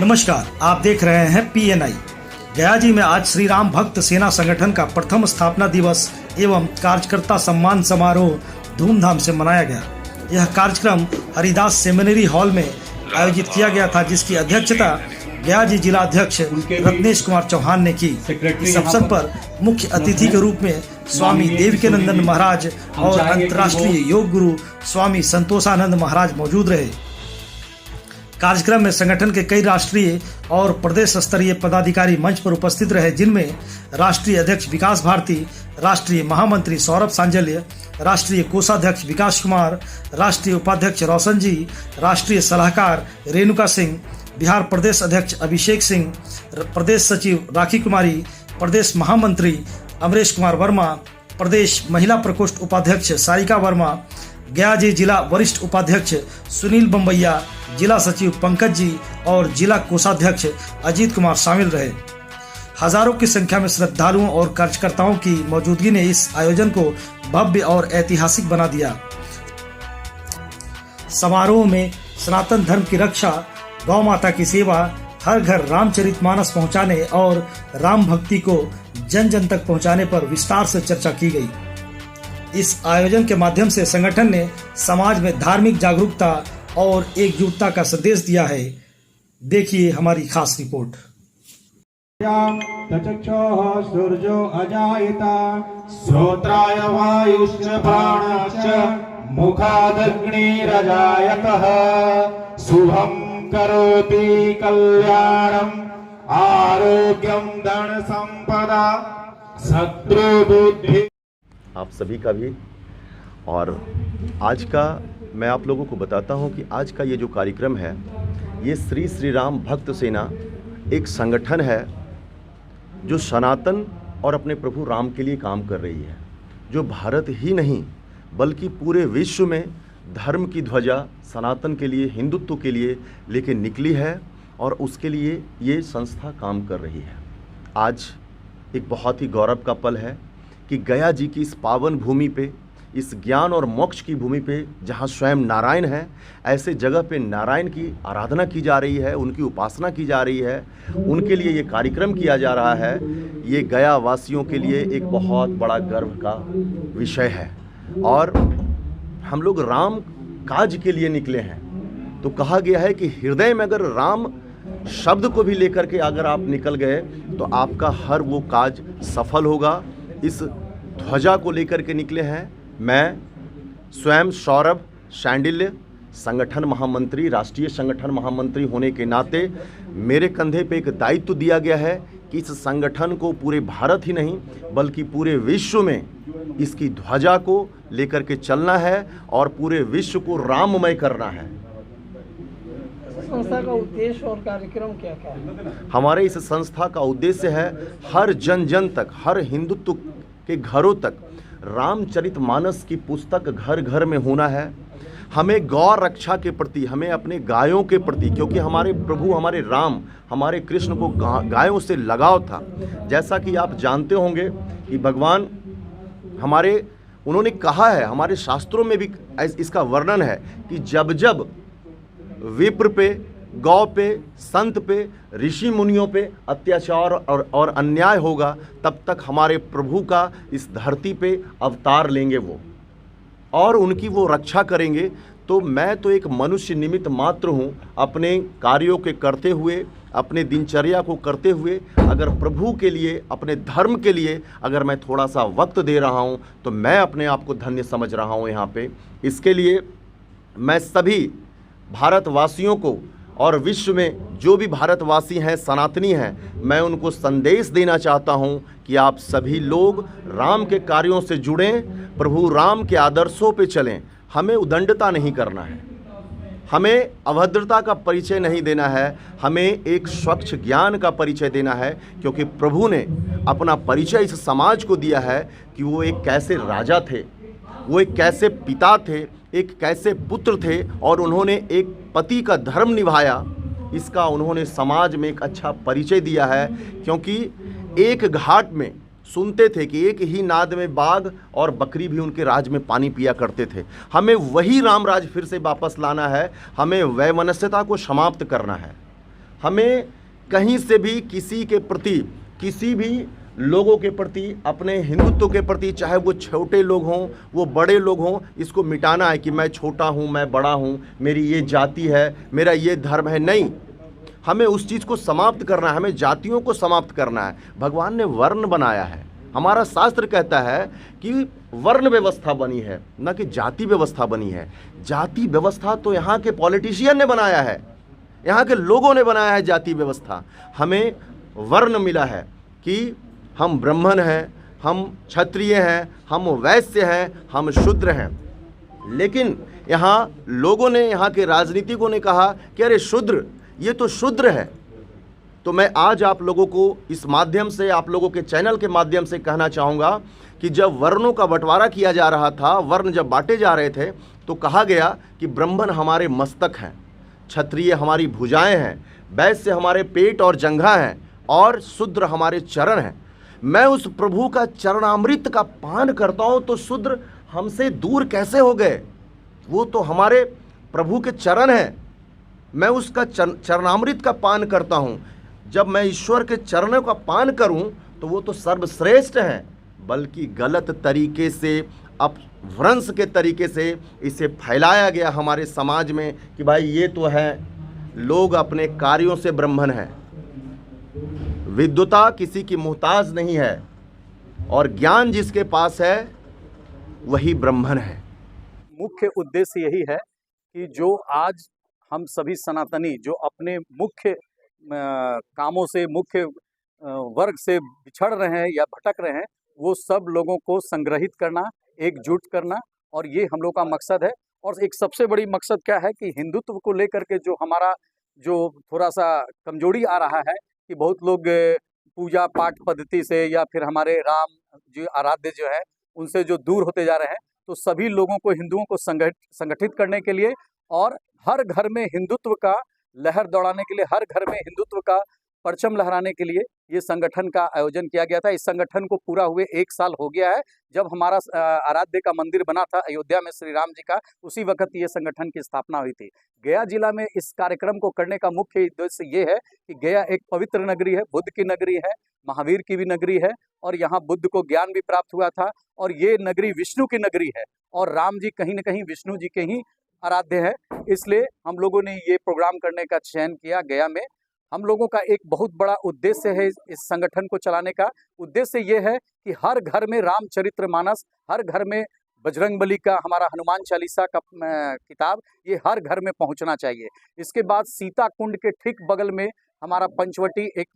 नमस्कार, आप देख रहे हैं PNI। गया जी में आज श्री राम भक्त सेना संगठन का प्रथम स्थापना दिवस एवं कार्यकर्ता सम्मान समारोह धूमधाम से मनाया गया। यह कार्यक्रम हरिदास सेमिनरी हॉल में आयोजित किया गया था, जिसकी अध्यक्षता गया जी जिला अध्यक्ष रत्नेश कुमार चौहान ने की। इस अवसर पर मुख्य अतिथि के रूप में स्वामी देवकीनंदन महाराज और अंतर्राष्ट्रीय योग गुरु स्वामी संतोषानंद महाराज मौजूद रहे। कार्यक्रम में संगठन के कई राष्ट्रीय और प्रदेश स्तरीय पदाधिकारी मंच पर उपस्थित रहे, जिनमें राष्ट्रीय अध्यक्ष विकास भारती, राष्ट्रीय महामंत्री सौरभ सांजल्य, राष्ट्रीय कोषाध्यक्ष विकास कुमार, राष्ट्रीय उपाध्यक्ष रोशन जी, राष्ट्रीय सलाहकार रेणुका सिंह, बिहार प्रदेश अध्यक्ष अभिषेक सिंह, प्रदेश सचिव राखी कुमारी, प्रदेश महामंत्री अमरेश कुमार वर्मा, प्रदेश महिला प्रकोष्ठ उपाध्यक्ष सारिका वर्मा, गया जी जिला वरिष्ठ उपाध्यक्ष सुनील बम्बैया, जिला सचिव पंकज जी और जिला कोषाध्यक्ष अजीत कुमार शामिल रहे। हजारों की संख्या में श्रद्धालुओं और कार्यकर्ताओं की मौजूदगी ने इस आयोजन को भव्य और ऐतिहासिक बना दिया। समारोह में सनातन धर्म की रक्षा, गौ माता की सेवा, हर घर रामचरितमानस पहुंचाने और राम भक्ति को जन जन तक पहुंचाने पर विस्तार से चर्चा की गई। इस आयोजन के माध्यम से संगठन ने समाज में धार्मिक जागरूकता और एकजुटता का संदेश दिया है। देखिए हमारी खास रिपोर्ट। तचक्षुः सूर्यो अजायता श्रोत्राय वायुश्च प्राणश्च मुखादग्निरजायतः शुभं करोति कल्याणम् आरोग्यं धन संपदा शत्रु बुद्धि। आप सभी का भी, और आज का मैं आप लोगों को बताता हूं कि आज का ये जो कार्यक्रम है, ये श्री राम भक्त सेना एक संगठन है जो सनातन और अपने प्रभु राम के लिए काम कर रही है, जो भारत ही नहीं बल्कि पूरे विश्व में धर्म की ध्वजा सनातन के लिए, हिंदुत्व के लिए लेके निकली है और उसके लिए ये संस्था काम कर रही है। आज एक बहुत ही गौरव का पल है कि गया जी की इस पावन भूमि पे, इस ज्ञान और मोक्ष की भूमि पे, जहाँ स्वयं नारायण है, ऐसे जगह पे नारायण की आराधना की जा रही है, उनकी उपासना की जा रही है, उनके लिए ये कार्यक्रम किया जा रहा है। ये गया वासियों के लिए एक बहुत बड़ा गर्व का विषय है। और हम लोग राम काज के लिए निकले हैं, तो कहा गया है कि हृदय में अगर राम शब्द को भी लेकर के अगर आप निकल गए तो आपका हर वो काज सफल होगा। इस ध्वजा को लेकर के निकले हैं। मैं स्वयं सौरभ शांडिल्य, संगठन महामंत्री, राष्ट्रीय संगठन महामंत्री होने के नाते मेरे कंधे पे एक दायित्व दिया गया है कि इस संगठन को पूरे भारत ही नहीं बल्कि पूरे विश्व में इसकी ध्वजा को लेकर के चलना है और पूरे विश्व को राममय करना है। संस्था का उद्देश्य और कार्यक्रम क्या क्या है? हमारे इस संस्था का उद्देश्य है हर जन जन तक, हर हिंदुत्व के घरों तक रामचरितमानस की पुस्तक घर घर में होना है। हमें गौ रक्षा के प्रति, हमें अपने गायों के प्रति, क्योंकि हमारे प्रभु, हमारे राम, हमारे कृष्ण को गायों से लगाव था। जैसा कि आप जानते होंगे कि भगवान हमारे, उन्होंने कहा है, हमारे शास्त्रों में भी इसका वर्णन है कि जब जब विप्र पे, गौ पे, संत पे, ऋषि मुनियों पे अत्याचार और अन्याय होगा, तब तक हमारे प्रभु का इस धरती पे अवतार लेंगे वो, और उनकी वो रक्षा करेंगे। तो मैं तो एक मनुष्य निमित्त मात्र हूँ, अपने कार्यों के करते हुए, अपने दिनचर्या को करते हुए, अगर प्रभु के लिए, अपने धर्म के लिए अगर मैं थोड़ा सा वक्त दे रहा हूँ तो मैं अपने आप को धन्य समझ रहा हूँ यहाँ पे। इसके लिए मैं सभी भारतवासियों को और विश्व में जो भी भारतवासी हैं, सनातनी हैं, मैं उनको संदेश देना चाहता हूं कि आप सभी लोग राम के कार्यों से जुड़ें, प्रभु राम के आदर्शों पे चलें। हमें उदंडता नहीं करना है, हमें अभद्रता का परिचय नहीं देना है, हमें एक स्वच्छ ज्ञान का परिचय देना है, क्योंकि प्रभु ने अपना परिचय इस समाज को दिया है कि वो एक कैसे राजा थे, वो एक कैसे पिता थे, एक कैसे पुत्र थे, और उन्होंने एक पति का धर्म निभाया। इसका उन्होंने समाज में एक अच्छा परिचय दिया है। क्योंकि एक घाट में सुनते थे कि एक ही नाद में बाघ और बकरी भी उनके राज में पानी पिया करते थे। हमें वही रामराज फिर से वापस लाना है, हमें वैमनस्यता को समाप्त करना है, हमें कहीं से भी किसी के प्रति, किसी भी लोगों के प्रति, अपने हिंदुत्व के प्रति, चाहे वो छोटे लोग हों वो बड़े लोग हों, इसको मिटाना है कि मैं छोटा हूँ, मैं बड़ा हूँ, मेरी ये जाति है, मेरा ये धर्म है। नहीं, हमें उस चीज़ को समाप्त करना है, हमें जातियों को समाप्त करना है। भगवान ने वर्ण बनाया है, हमारा शास्त्र कहता है कि वर्ण व्यवस्था बनी है, न कि जाति व्यवस्था बनी है। जाति व्यवस्था तो यहाँ के पॉलिटिशियन ने बनाया है, यहाँ के लोगों ने बनाया है जाति व्यवस्था। हमें वर्ण मिला है कि हम ब्राह्मण हैं, हम क्षत्रिय हैं, हम वैश्य हैं, हम शूद्र हैं। लेकिन यहाँ लोगों ने, यहाँ के राजनीतिकों ने कहा कि अरे शूद्र, ये तो शूद्र है। तो मैं आज आप लोगों को इस माध्यम से, आप लोगों के चैनल के माध्यम से कहना चाहूँगा कि जब वर्णों का बंटवारा किया जा रहा था, वर्ण जब बांटे जा रहे थे, तो कहा गया कि ब्राह्मण हमारे मस्तक हैं, क्षत्रिय हमारी भुजाएं हैं, वैश्य हमारे पेट और जंघा हैं, और शूद्र हमारे चरण हैं। मैं उस प्रभु का चरणामृत का पान करता हूँ तो शूद्र हमसे दूर कैसे हो गए? वो तो हमारे प्रभु के चरण हैं। मैं उसका चरणामृत का पान करता हूँ। जब मैं ईश्वर के चरणों का पान करूँ तो वो तो सर्वश्रेष्ठ हैं, बल्कि गलत तरीके से, अपभ्रंश के तरीके से इसे फैलाया गया हमारे समाज में कि भाई ये तो है, लोग अपने कार्यों से ब्राह्मण हैं, विद्वता किसी की मोहताज नहीं है, और ज्ञान जिसके पास है वही ब्राह्मण है। मुख्य उद्देश्य यही है कि जो आज हम सभी सनातनी जो अपने मुख्य कामों से, मुख्य वर्ग से बिछड़ रहे हैं या भटक रहे हैं, वो सब लोगों को संग्रहित करना, एकजुट करना, और ये हम लोग का मकसद है। और एक सबसे बड़ी मकसद क्या है कि हिंदुत्व को लेकर के जो हमारा जो थोड़ा सा कमजोरी आ रहा है कि बहुत लोग पूजा पाठ पद्धति से या फिर हमारे राम जो आराध्य जो है उनसे जो दूर होते जा रहे हैं, तो सभी लोगों को, हिंदुओं को संगठित करने के लिए और हर घर में हिंदुत्व का लहर दौड़ाने के लिए, हर घर में हिंदुत्व का परचम लहराने के लिए ये संगठन का आयोजन किया गया था। इस संगठन को पूरा हुए 1 साल हो गया है। जब हमारा आराध्य का मंदिर बना था अयोध्या में श्री राम जी का, उसी वक्त ये संगठन की स्थापना हुई थी। गया जिला में इस कार्यक्रम को करने का मुख्य उद्देश्य ये है कि गया एक पवित्र नगरी है, बुद्ध की नगरी है, महावीर की भी नगरी है, और यहाँ बुद्ध को ज्ञान भी प्राप्त हुआ था, और ये नगरी विष्णु की नगरी है, और राम जी कहीं न कहीं विष्णु जी के ही आराध्य है। इसलिए हम लोगों ने ये प्रोग्राम करने का चयन किया गया में। हम लोगों का एक बहुत बड़ा उद्देश्य है इस संगठन को चलाने का। उद्देश्य ये है कि हर घर में रामचरितमानस, हर घर में बजरंगबली का, हमारा हनुमान चालीसा का किताब, ये हर घर में पहुंचना चाहिए। इसके बाद सीता कुंड के ठीक बगल में हमारा पंचवटी एक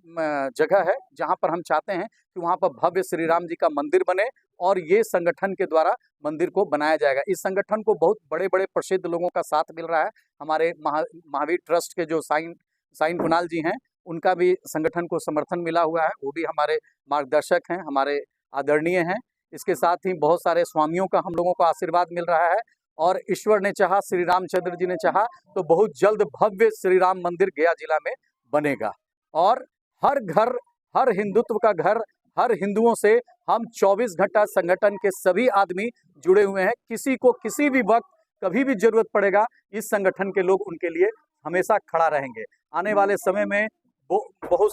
जगह है, जहां पर हम चाहते हैं कि वहां पर भव्य श्री राम जी का मंदिर बने, और ये संगठन के द्वारा मंदिर को बनाया जाएगा। इस संगठन को बहुत बड़े बड़े प्रसिद्ध लोगों का साथ मिल रहा है। हमारे महावीर ट्रस्ट के जो साइन कुणाल जी हैं, उनका भी संगठन को समर्थन मिला हुआ है, वो भी हमारे मार्गदर्शक हैं, हमारे आदरणीय हैं। इसके साथ ही बहुत सारे स्वामियों का हम लोगों को आशीर्वाद मिल रहा है, और ईश्वर ने चाहा, श्री रामचंद्र जी ने चाहा तो बहुत जल्द भव्य श्री राम मंदिर गया जिला में बनेगा। और हर घर, हर हिंदुत्व का घर, हर हिंदुओं से हम 24 घंटा संगठन के सभी आदमी जुड़े हुए हैं। किसी को किसी भी वक्त कभी भी जरूरत पड़ेगा, इस संगठन के लोग उनके लिए हमेशा खड़ा रहेंगे। आने वाले समय में बहुत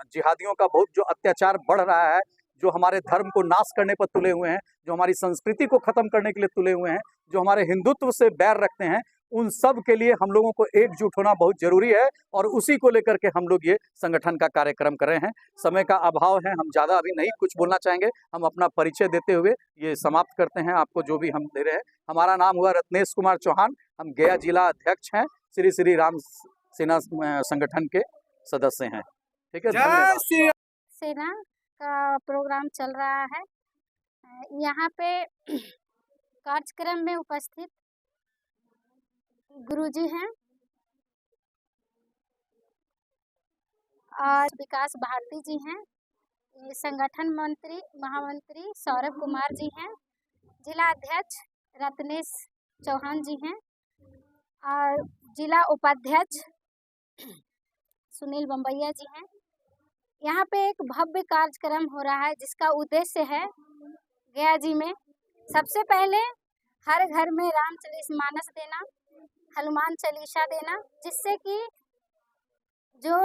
जिहादियों का बहुत जो अत्याचार बढ़ रहा है, जो हमारे धर्म को नाश करने पर तुले हुए हैं, जो हमारी संस्कृति को खत्म करने के लिए तुले हुए हैं, जो हमारे हिंदुत्व से बैर रखते हैं, उन सब के लिए हम लोगों को एकजुट होना बहुत जरूरी है, और उसी को लेकर के हम लोग ये संगठन का कार्यक्रम कर रहे हैं। समय का अभाव है, हम ज़्यादा अभी नहीं कुछ बोलना चाहेंगे। हम अपना परिचय देते हुए ये समाप्त करते हैं, आपको जो भी हम दे रहे हैं। हमारा नाम हुआ रत्नेश कुमार चौहान, हम गया जिला अध्यक्ष हैं, श्री राम सेना संगठन के सदस्य हैं। ठीक है, धन्यवाद। सेना का प्रोग्राम चल रहा है। यहाँ पे कार्यक्रम में उपस्थित गुरुजी हैं और विकास भारती जी हैं, संगठन मंत्री महामंत्री सौरभ कुमार जी हैं, जिला अध्यक्ष रत्नेश चौहान जी हैं, और जिला उपाध्यक्ष सुनील बम्बैया जी हैं। यहाँ पे एक भव्य कार्यक्रम हो रहा है, जिसका उद्देश्य है गया जी में सबसे पहले हर घर में रामचरितमानस देना, हनुमान चालीसा देना, जिससे कि जो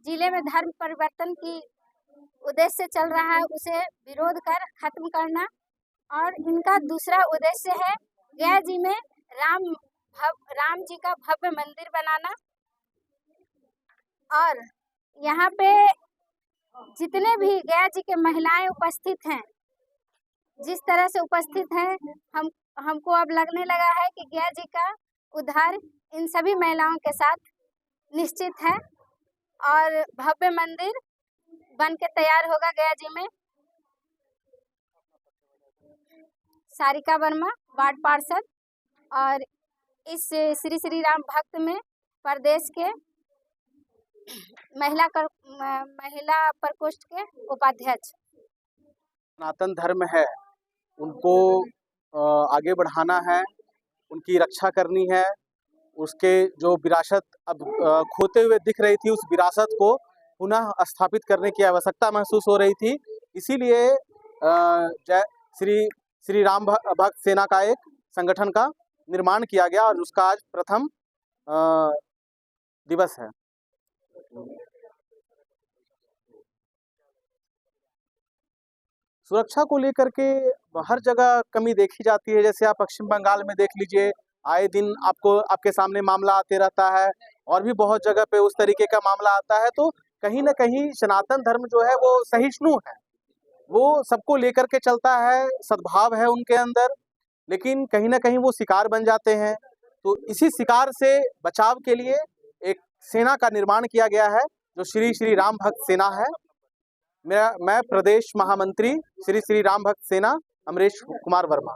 जिले में धर्म परिवर्तन की उद्देश्य से चल रहा है उसे विरोध कर खत्म करना, और इनका दूसरा उद्देश्य है गया जी में राम जी का भव्य मंदिर बनाना। और यहाँ पे जितने भी गया जी के महिलाएं उपस्थित हैं, जिस तरह से उपस्थित हैं, हमको अब लगने लगा है कि गया जी का उद्धार इन सभी महिलाओं के साथ निश्चित है और भव्य मंदिर बन के तैयार होगा गया जी में। सारिका वर्मा, वार्ड पार्षद, और इस श्री श्री राम भक्त में प्रदेश के महिला प्रकोष्ठ के उपाध्यक्ष। सनातन धर्म है उनको आगे बढ़ाना है, उनकी रक्षा करनी है, उसके जो विरासत अब खोते हुए दिख रही थी उस विरासत को पुनः स्थापित करने की आवश्यकता महसूस हो रही थी। इसीलिए जय श्री राम भक्त सेना का एक संगठन का निर्माण किया गया और उसका आज प्रथम दिवस है। सुरक्षा को लेकर के हर जगह कमी देखी जाती है। जैसे आप पश्चिम बंगाल में देख लीजिए, आए दिन आपके सामने मामला आते रहता है और भी बहुत जगह पे उस तरीके का मामला आता है। तो कहीं ना कहीं सनातन धर्म जो है वो सहिष्णु है, वो सबको लेकर के चलता है, सद्भाव है उनके अंदर, लेकिन कहीं ना कहीं वो शिकार बन जाते हैं। तो इसी शिकार से बचाव के लिए एक सेना का निर्माण किया गया है जो श्री श्री राम भक्त सेना है। मैं प्रदेश महामंत्री श्री श्री राम भक्त सेना अमरेश कुमार वर्मा।